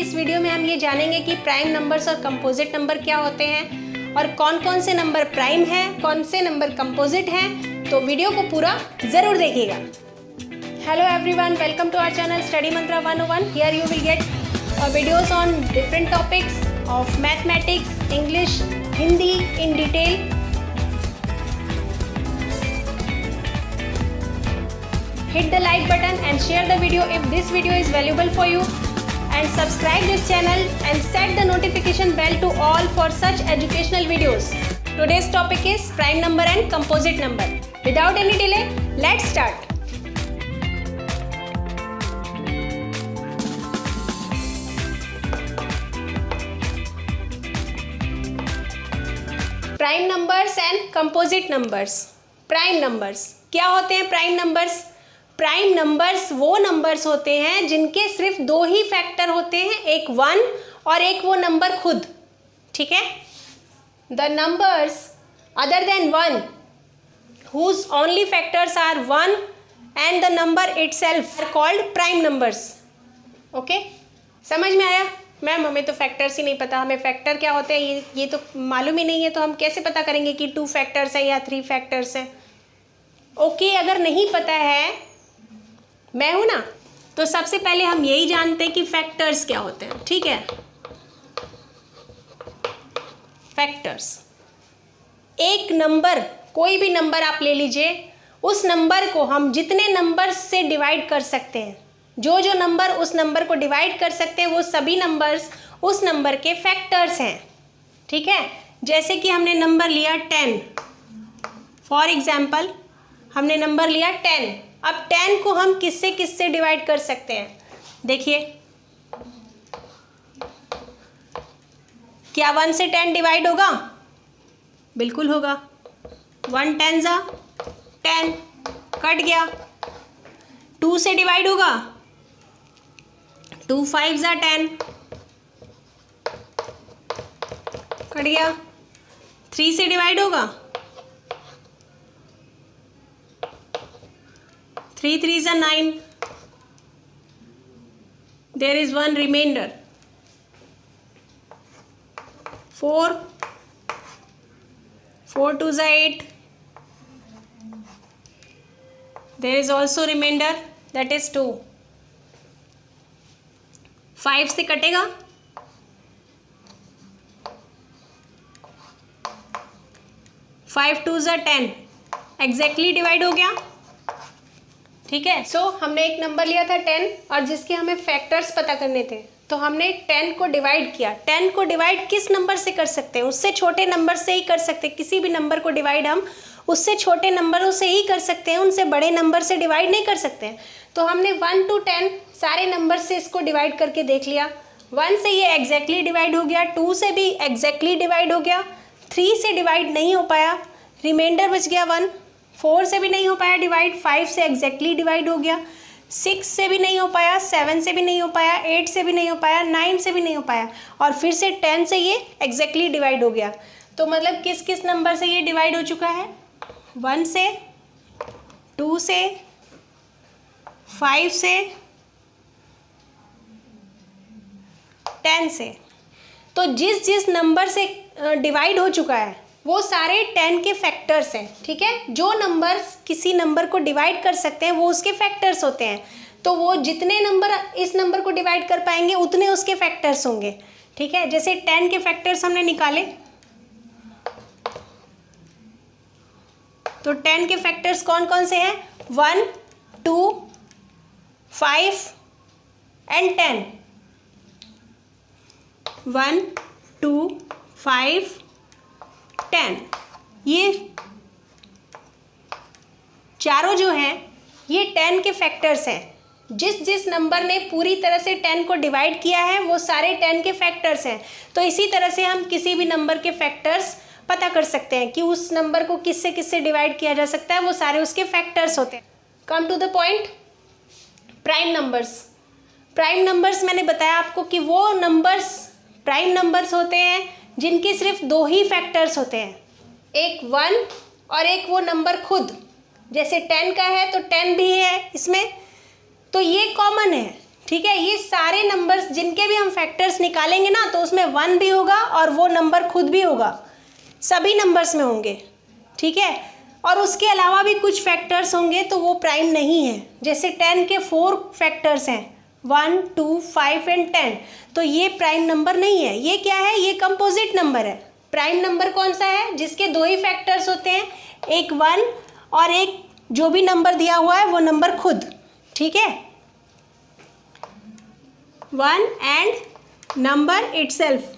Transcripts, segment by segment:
इस वीडियो में हम ये जानेंगे कि प्राइम नंबर्स और कंपोजिट नंबर क्या होते हैं और कौन कौन से नंबर प्राइम हैं, कौन से नंबर कंपोजिट हैं। तो वीडियो को पूरा ज़रूर देखिएगा। Hello everyone, welcome to our channel study mantra 101। Here you will get videos on different topics of mathematics, English, Hindi in detail. Hit the like button and share the video if this video is valuable for you, and subscribe this channel and set the notification bell to all for such educational videos. Today's topic is prime number and composite number. Without any delay, let's start. Prime numbers and composite numbers. Prime numbers क्या होते हैं? Prime numbers वो numbers होते हैं जिनके सिर्फ दो ही factor होते हैं, एक 1 और एक वो नंबर खुद। ठीक है, the numbers other than 1 whose only factors are 1 and the number itself are called prime numbers. Okay, समझ में आया? मैम हमें तो फैक्टर्स ही नहीं पता, हमें फैक्टर क्या होते हैं ये तो मालूम ही नहीं है, तो हम कैसे पता करेंगे कि 2 फैक्टर्स है या 3 फैक्टर्स है? ओके, अगर नहीं पता है, मैं हूं ना, तो सबसे पहले हम यही जानते हैं कि फैक्टर्स क्या होते हैं। ठीक है, फैक्टर्स एक नंबर, कोई भी नंबर आप ले लीजिए, उस नंबर को हम जितने नंबर से डिवाइड कर सकते हैं, जो नंबर उस नंबर को डिवाइड कर सकते हैं, वो सभी नंबर्स उस नंबर के फैक्टर्स हैं। ठीक है, जैसे कि हमने नंबर लिया 10, फॉर एग्जाम्पल हमने नंबर लिया 10। अब 10 को हम किससे किससे डिवाइड कर सकते हैं? देखिए, क्या 1 से 10 डिवाइड होगा? बिल्कुल होगा। 1 10 जा 10, कट गया। 2 से डिवाइड होगा? 2 5 जा 10, कट गया। 3 से डिवाइड होगा? 3 3 जा 9, देयर इज 1 रिमाइंडर। 4 2 जा 8, there is also reminder, that is 2। 5 से कटेगा? 5 2 जा 10, एग्जैक्टली डिवाइड हो गया। ठीक है, सो हमने एक नंबर लिया था 10 और जिसके हमें फैक्टर्स पता करने थे, तो हमने 10 को डिवाइड किया। 10 को डिवाइड किस नंबर से कर सकते हैं? उससे छोटे नंबर से ही कर सकते हैं। किसी भी नंबर को डिवाइड हम उससे छोटे नंबरों से ही कर सकते हैं, उनसे बड़े नंबर से डिवाइड नहीं कर सकते हैं। तो हमने 1 to 10 सारे नंबर से इसको डिवाइड करके देख लिया। 1 से ये एग्जैक्टली डिवाइड हो गया, 2 से भी एग्जैक्टली डिवाइड हो गया, 3 से डिवाइड नहीं हो पाया, रिमाइंडर बच गया 1। 4 से भी नहीं हो पाया डिवाइड, 5 से एग्जैक्टली डिवाइड हो गया, 6 से भी नहीं हो पाया, 7 से भी नहीं हो पाया, 8 से भी नहीं हो पाया, 9 से भी नहीं हो पाया, और फिर से 10 से ये एग्जैक्टली डिवाइड हो गया। तो मतलब किस किस नंबर से ये डिवाइड हो चुका है? 1 से, 2 से, 5 से, 10 से। तो जिस जिस नंबर से डिवाइड हो चुका है वो सारे 10 के फैक्टर्स हैं। ठीक है, जो नंबर किसी नंबर को डिवाइड कर सकते हैं वो उसके फैक्टर्स होते हैं। तो वो जितने नंबर इस नंबर को डिवाइड कर पाएंगे उतने उसके फैक्टर्स होंगे। ठीक है, जैसे 10 के फैक्टर्स हमने निकाले, तो 10 के फैक्टर्स कौन कौन से हैं? 1 2 5 एंड 10। 1 2 5 10, ये चारों जो हैं ये 10 के फैक्टर्स हैं। जिस जिस नंबर ने पूरी तरह से 10 को डिवाइड किया है वो सारे 10 के फैक्टर्स हैं। तो इसी तरह से हम किसी भी नंबर के फैक्टर्स पता कर सकते हैं कि उस नंबर को किससे किससे डिवाइड किया जा सकता है, वो सारे उसके फैक्टर्स होते हैं। Come to the point, prime numbers. Prime numbers मैंने बताया आपको कि वो नंबर्स प्राइम नंबर्स होते हैं जिनके सिर्फ दो ही फैक्टर्स होते हैं, एक 1 और एक वो नंबर खुद। जैसे 10 का है तो 10 भी है इसमें, तो ये कॉमन है ठीक है, ये सारे नंबर्स जिनके भी हम फैक्टर्स निकालेंगे ना तो उसमें 1 भी होगा और वो नंबर खुद भी होगा, सभी नंबर्स में होंगे। ठीक है, और उसके अलावा भी कुछ फैक्टर्स होंगे तो वो प्राइम नहीं है। जैसे 10 के 4 फैक्टर्स हैं, 1, 2, 5 एंड 10, तो ये प्राइम नंबर नहीं है। ये क्या है, ये कंपोजिट नंबर है। प्राइम नंबर कौन सा है, जिसके दो ही फैक्टर्स होते हैं, एक 1 और एक जो भी नंबर दिया हुआ है वो नंबर खुद। ठीक है, 1 एंड नंबर इटसेल्फ।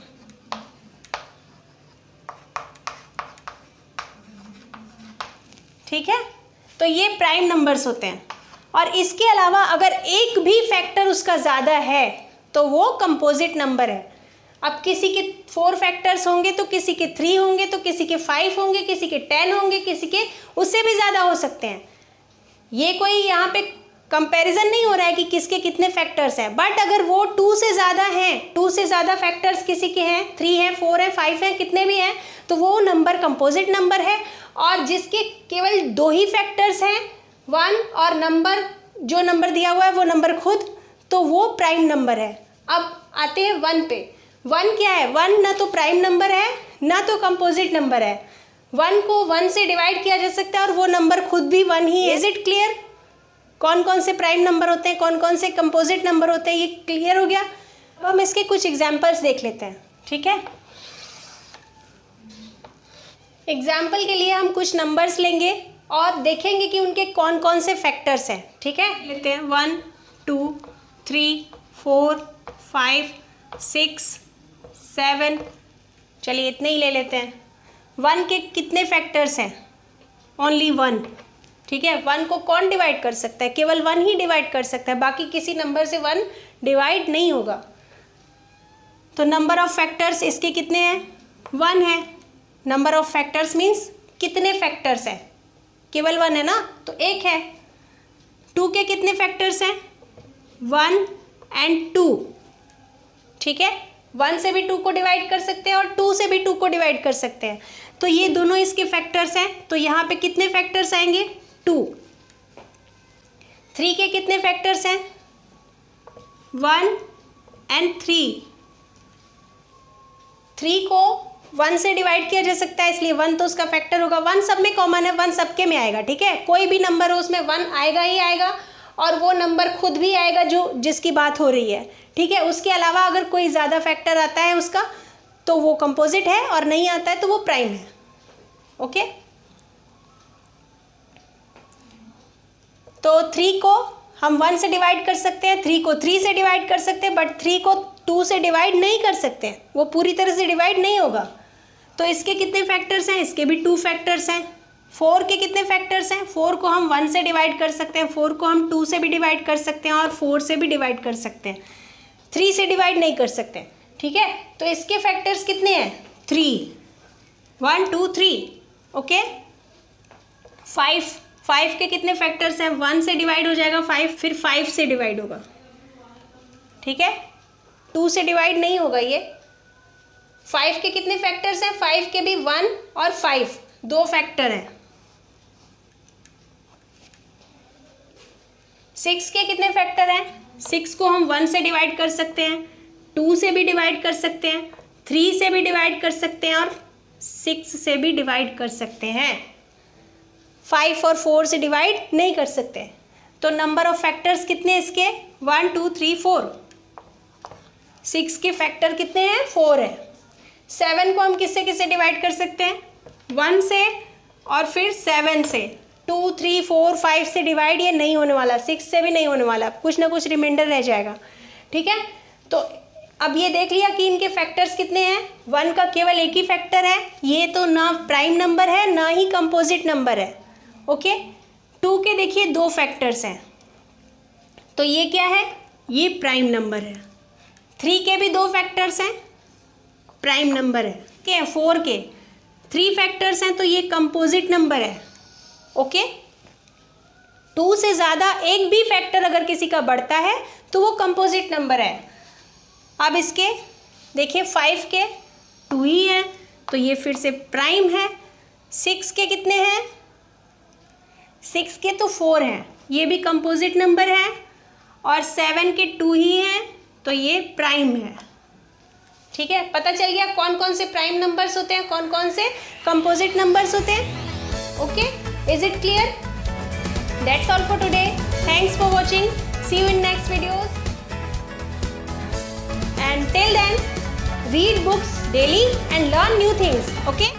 ठीक है, तो ये प्राइम नंबर्स होते हैं। और इसके अलावा अगर एक भी फैक्टर उसका ज़्यादा है तो वो कंपोजिट नंबर है। अब किसी के 4 फैक्टर्स होंगे तो किसी के 3 होंगे, तो किसी के 5 होंगे, किसी के 10 होंगे, किसी के उससे भी ज़्यादा हो सकते हैं। ये कोई यहाँ पे कंपैरिजन नहीं हो रहा है कि किसके कितने फैक्टर्स हैं, बट अगर वो 2 से ज़्यादा हैं, 2 से ज़्यादा फैक्टर्स किसी के हैं, 3 हैं, 4 हैं, 5 हैं, कितने भी हैं, तो वो नंबर कंपोजिट नंबर है। और जिसके केवल 2 ही फैक्टर्स हैं, 1 और नंबर जो नंबर दिया हुआ है वो नंबर खुद, तो वो प्राइम नंबर है। अब आते हैं 1 पे। 1 क्या है, 1 ना तो प्राइम नंबर है ना तो कंपोजिट नंबर है। 1 को 1 से डिवाइड किया जा सकता है और वो नंबर खुद भी 1 ही है। इज इट क्लियर, कौन कौन से प्राइम नंबर होते हैं, कौन कौन से कंपोजिट नंबर होते हैं, ये क्लियर हो गया। अब हम इसके कुछ एग्जांपल्स देख लेते हैं। ठीक है, एग्जाम्पल के लिए हम कुछ नंबर्स लेंगे और देखेंगे कि उनके कौन कौन से फैक्टर्स हैं। ठीक है, लेते हैं 1, 2, 3, 4, 5, 6, 7, चलिए इतने ही ले लेते हैं। 1 के कितने फैक्टर्स हैं, ओनली 1। ठीक है, 1 को कौन डिवाइड कर सकता है, केवल 1 ही डिवाइड कर सकता है, बाकी किसी नंबर से 1 डिवाइड नहीं होगा। तो नंबर ऑफ फैक्टर्स इसके कितने हैं, 1 है। नंबर ऑफ फैक्टर्स मीन्स कितने फैक्टर्स हैं, केवल 1 है ना, तो 1 है। 2 के कितने फैक्टर्स हैं, 1 एंड 2। ठीक है, 1 से भी 2 को डिवाइड कर सकते हैं और 2 से भी 2 को डिवाइड कर सकते हैं, तो ये दोनों इसके फैक्टर्स हैं। तो यहाँ पे कितने फैक्टर्स आएंगे, 2। 3 के कितने फैक्टर्स हैं, 1 एंड 3। 3 को 1 से डिवाइड किया जा सकता है, इसलिए 1 तो उसका फैक्टर होगा। 1 सब में कॉमन है, 1 सबके में आएगा। ठीक है, कोई भी नंबर हो उसमें 1 आएगा ही आएगा और वो नंबर खुद भी आएगा जो जिसकी बात हो रही है। ठीक है, उसके अलावा अगर कोई ज़्यादा फैक्टर आता है उसका तो वो कंपोजिट है, और नहीं आता है तो वो प्राइम है। ओके, तो 3 को हम 1 से डिवाइड कर सकते हैं, 3 को 3 से डिवाइड कर सकते हैं, बट 3 को 2 से डिवाइड नहीं कर सकते हैं, वो पूरी तरह से डिवाइड नहीं होगा। तो इसके कितने फैक्टर्स हैं, इसके भी 2 फैक्टर्स हैं। 4 के कितने फैक्टर्स हैं, 4 को हम 1 से डिवाइड कर सकते हैं, 4 को हम 2 से भी डिवाइड कर सकते हैं और 4 से भी डिवाइड कर सकते हैं, 3 से डिवाइड नहीं कर सकते। ठीक है, तो इसके फैक्टर्स कितने हैं, 3, 1, 2, 3। ओके, 5 के कितने फैक्टर्स हैं, 1 से डिवाइड हो जाएगा 5, फिर 5 से डिवाइड होगा। ठीक है, 2 से डिवाइड नहीं होगा ये। 5 के कितने फैक्टर्स हैं, 5 के भी 1 और 5 2 फैक्टर हैं। 6 के कितने फैक्टर हैं, 6 को हम 1 से डिवाइड कर सकते हैं, 2 से भी डिवाइड कर सकते हैं, 3 से भी डिवाइड कर सकते हैं और 6 से भी डिवाइड कर सकते हैं। 5 और 4 से डिवाइड नहीं कर सकते। तो नंबर ऑफ फैक्टर्स कितने इसके, 1, 2, 3, 4। 6 के फैक्टर कितने हैं, 4 है। 7 को हम किससे किससे डिवाइड कर सकते हैं, 1 से और फिर 7 से। 2, 3, 4, 5 से डिवाइड ये नहीं होने वाला, 6 से भी नहीं होने वाला, कुछ ना कुछ रिमाइंडर रह जाएगा। ठीक है, तो अब ये देख लिया कि इनके फैक्टर्स कितने हैं। 1 का केवल एक ही फैक्टर है, ये तो ना प्राइम नंबर है ना ही कंपोजिट नंबर है। ओके, 2 के देखिए 2 फैक्टर्स हैं, तो ये क्या है, ये प्राइम नंबर है। 3 के भी 2 फैक्टर्स हैं, प्राइम नंबर है। क्या है, 4 के 3 फैक्टर्स हैं, तो ये कंपोजिट नंबर है। ओके, 2 से ज़्यादा एक भी फैक्टर अगर किसी का बढ़ता है तो वो कंपोजिट नंबर है। अब इसके देखिए 5 के 2 ही हैं, तो ये फिर से प्राइम है। 6 के कितने हैं, 6 के तो 4 हैं, ये भी कंपोजिट नंबर है। और 7 के 2 ही हैं, तो ये प्राइम है। ठीक है, पता चल गया कौन कौन से प्राइम नंबर्स होते हैं, कौन कौन से कंपोजिट नंबर्स होते हैं। Okay, is it clear? That's all for today. Thanks for watching, see you in next videos, and till then read books daily and learn new things. Okay.